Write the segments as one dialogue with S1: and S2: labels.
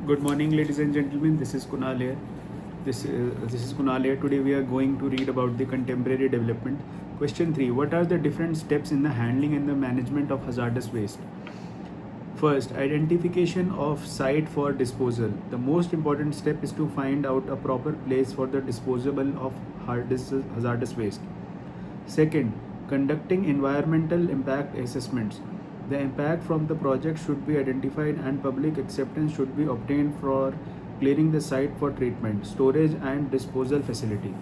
S1: Good morning, ladies and gentlemen. This is Kunal here. This is Kunal here. Today we are going to read about the contemporary development. Question 3. What are the different steps in the handling and the management of hazardous waste? First, identification of site for disposal. The most important step is to find out a proper place for the disposal of hazardous waste. Second, conducting environmental impact assessments. The impact from the project should be identified and public acceptance should be obtained for clearing the site for treatment, storage, and disposal facility.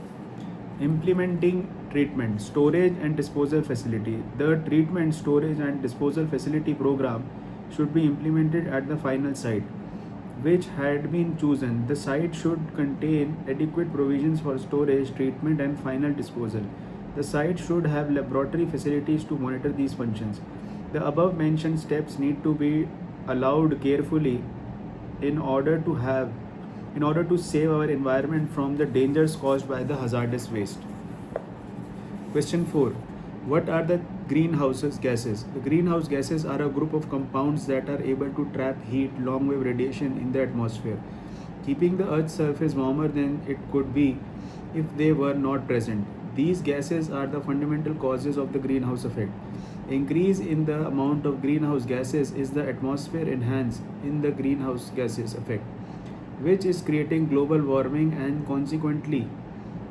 S1: Implementing treatment, storage, and disposal facility. The treatment, storage, and disposal facility program should be implemented at the final site which had been chosen. The site should contain adequate provisions for storage, treatment, and final disposal. The site should have laboratory facilities to monitor these functions. The above mentioned steps need to be allowed carefully in order to save our environment from the dangers caused by the hazardous waste. Question 4. What are the greenhouse gases? The greenhouse gases are a group of compounds that are able to trap heat, long wave radiation in the atmosphere, keeping the Earth's surface warmer than it could be if they were not present. These gases are the fundamental causes of the greenhouse effect. Increase in the amount of greenhouse gases is the atmosphere enhance in the greenhouse gases effect, which is creating global warming and consequently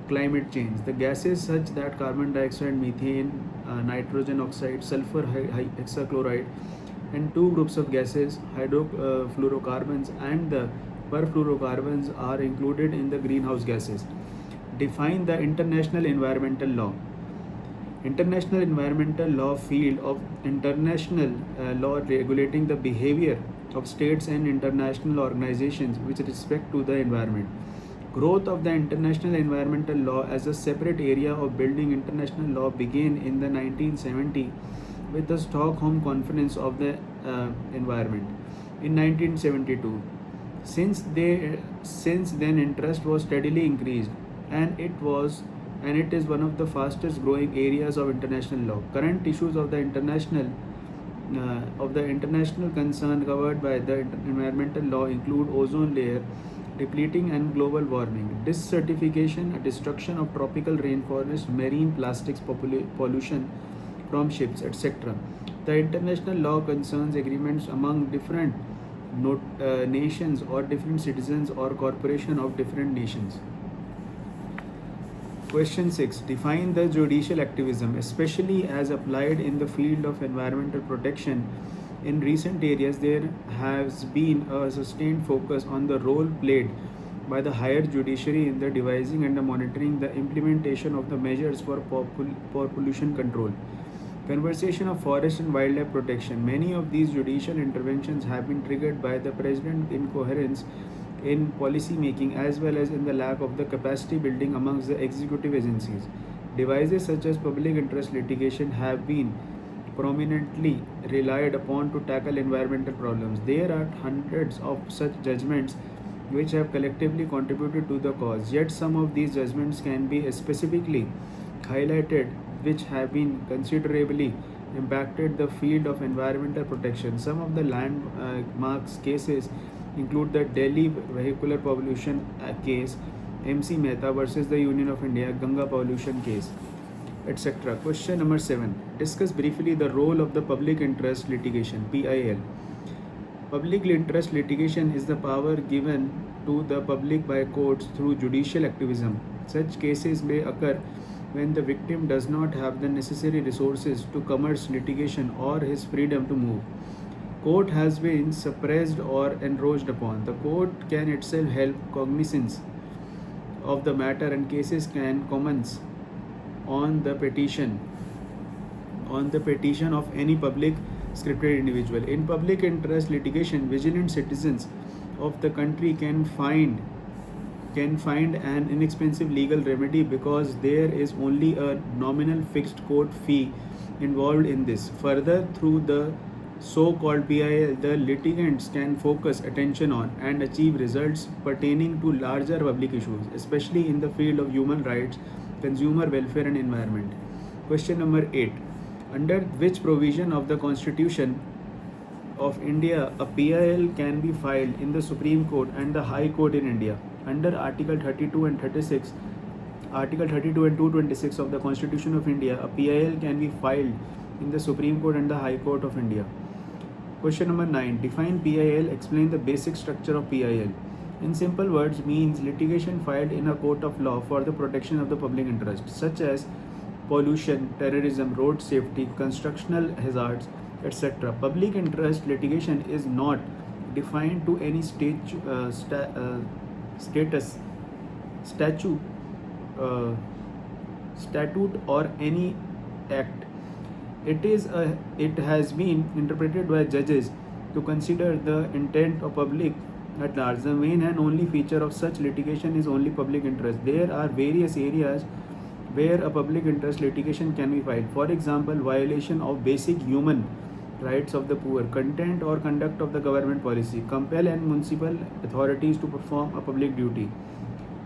S1: climate change. The gases such that carbon dioxide, methane, nitrogen oxide, sulfur hexachloride, and two groups of gases, hydrofluorocarbons and the perfluorocarbons, are included in the greenhouse gases. Define the international environmental law. International environmental law field of international law regulating the behavior of states and international organizations with respect to the environment. Growth of the international environmental law as a separate area of building international law began in the 1970 with the Stockholm Conference of the Environment in 1972. Since then, interest was steadily increased, and it is one of the fastest growing areas of international law. Current issues of the international concern covered by the environmental law include ozone layer depleting and global warming, desertification, destruction of tropical rainforest, marine plastics pollution from ships, etc. The international law concerns agreements among different nations or different citizens or corporations of different nations. Question 6. Define the judicial activism, especially as applied in the field of environmental protection. In recent years, there has been a sustained focus on the role played by the higher judiciary in the devising and the monitoring the implementation of the measures for pollution control. Conservation of forest and wildlife protection. Many of these judicial interventions have been triggered by the President's incoherence in policy making as well as in the lack of the capacity building amongst the executive agencies. Devices such as public interest litigation have been prominently relied upon to tackle environmental problems. There are hundreds of such judgments which have collectively contributed to the cause. Yet some of these judgments can be specifically highlighted which have been considerably impacted the field of environmental protection. Some of the landmarks cases include the Delhi vehicular pollution case, MC Mehta versus the Union of India, Ganga pollution case, etc. Question number 7. Discuss briefly the role of the public interest litigation, PIL. Public interest litigation is the power given to the public by courts through judicial activism. Such cases may occur when the victim does not have the necessary resources to commence litigation or his freedom to move. Court has been suppressed or enroached upon. The court can itself help cognizance of the matter and cases can commence on the petition of any public scripted individual. In public interest litigation, vigilant citizens of the country can find an inexpensive legal remedy because there is only a nominal fixed court fee involved in this. Further, through the so-called PIL, the litigants can focus attention on and achieve results pertaining to larger public issues, especially in the field of human rights, consumer welfare and environment. Question number 8. Under which provision of the Constitution of India, a PIL can be filed in the Supreme Court and the High Court in India. Under Article 32 and 36, Article 32 and 226 of the Constitution of India, a PIL can be filed in the Supreme Court and the High Court of India. Question number 9. Define PIL. Explain the basic structure of PIL. In simple words, means litigation filed in a court of law for the protection of the public interest, such as pollution, terrorism, road safety, constructional hazards, etc. Public interest litigation is not defined to any status, statute, statute or any act. It has been interpreted by judges to consider the intent of public at large. The main and only feature of such litigation is only public interest. There are various areas where a public interest litigation can be filed. For example, violation of basic human rights of the poor, content or conduct of the government policy, compel and municipal authorities to perform a public duty,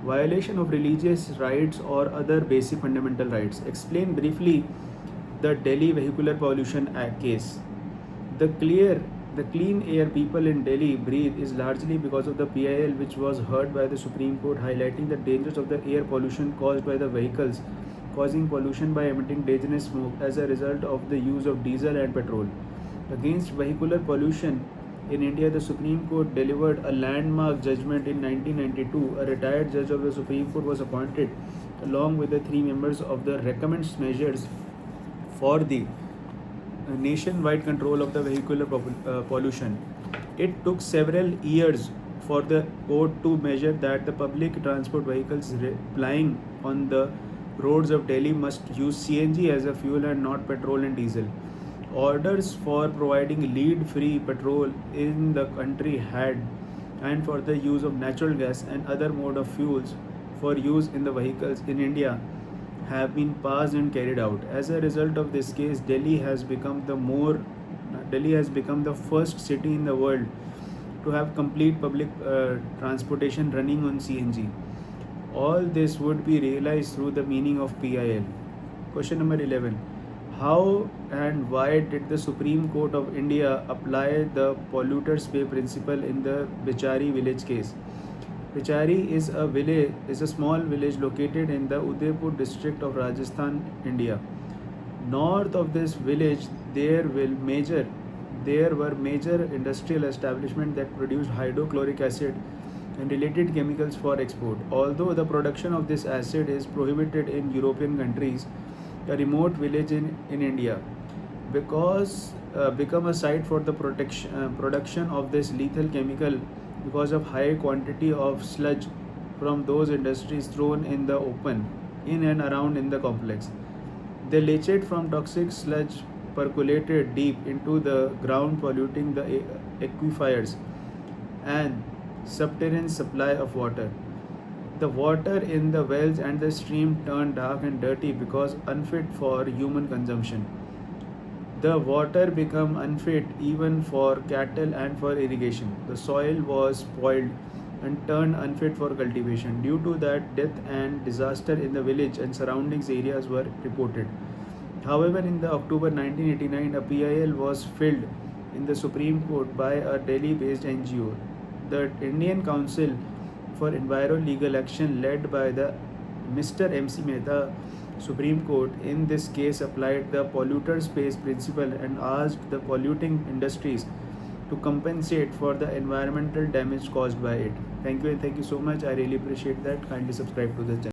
S1: violation of religious rights or other basic fundamental rights. Explain briefly the Delhi Vehicular Pollution Act case. The clean air people in Delhi breathe is largely because of the PIL, which was heard by the Supreme Court, highlighting the dangers of the air pollution caused by the vehicles, causing pollution by emitting dangerous smoke as a result of the use of diesel and petrol. Against vehicular pollution in India, the Supreme Court delivered a landmark judgment in 1992. A retired judge of the Supreme Court was appointed along with the 3 members of the recommends measures for the nationwide control of the vehicular pollution. It took several years for the court to measure that the public transport vehicles plying on the roads of Delhi must use CNG as a fuel and not petrol and diesel. Orders for providing lead-free petrol in the country had, and for the use of natural gas and other mode of fuels for use in the vehicles in India have been passed and carried out. As a result of this case, Delhi has become the first city in the world to have complete public transportation running on CNG. All this would be realized through the meaning of PIL. Question number 11. How and why did the Supreme Court of India apply the polluters pay principle in the Bichari village case? Bichari is a small village located in the Udaipur district of Rajasthan, India. North of this village, there were major industrial establishments that produced hydrochloric acid and related chemicals for export. Although the production of this acid is prohibited in European countries, a remote village in India become a site for the production of this lethal chemical because of high quantity of sludge from those industries thrown in the open in and around in the complex. The leachate from toxic sludge percolated deep into the ground, polluting the aquifers and subterranean supply of water. The water in the wells and the stream turned dark and dirty because unfit for human consumption. The water became unfit even for cattle and for irrigation. The soil was spoiled and turned unfit for cultivation. Due to that, death and disaster in the village and surroundings areas were reported. However, in the October 1989, a PIL was filed in the Supreme Court by a Delhi-based NGO. The Indian Council for Enviro Legal Action, led by the Mr. M.C. Mehta, Supreme Court in this case applied the polluters pays principle and asked the polluting industries to compensate for the environmental damage caused by it. Thank you and thank you so much. I really appreciate that. Kindly subscribe to the channel.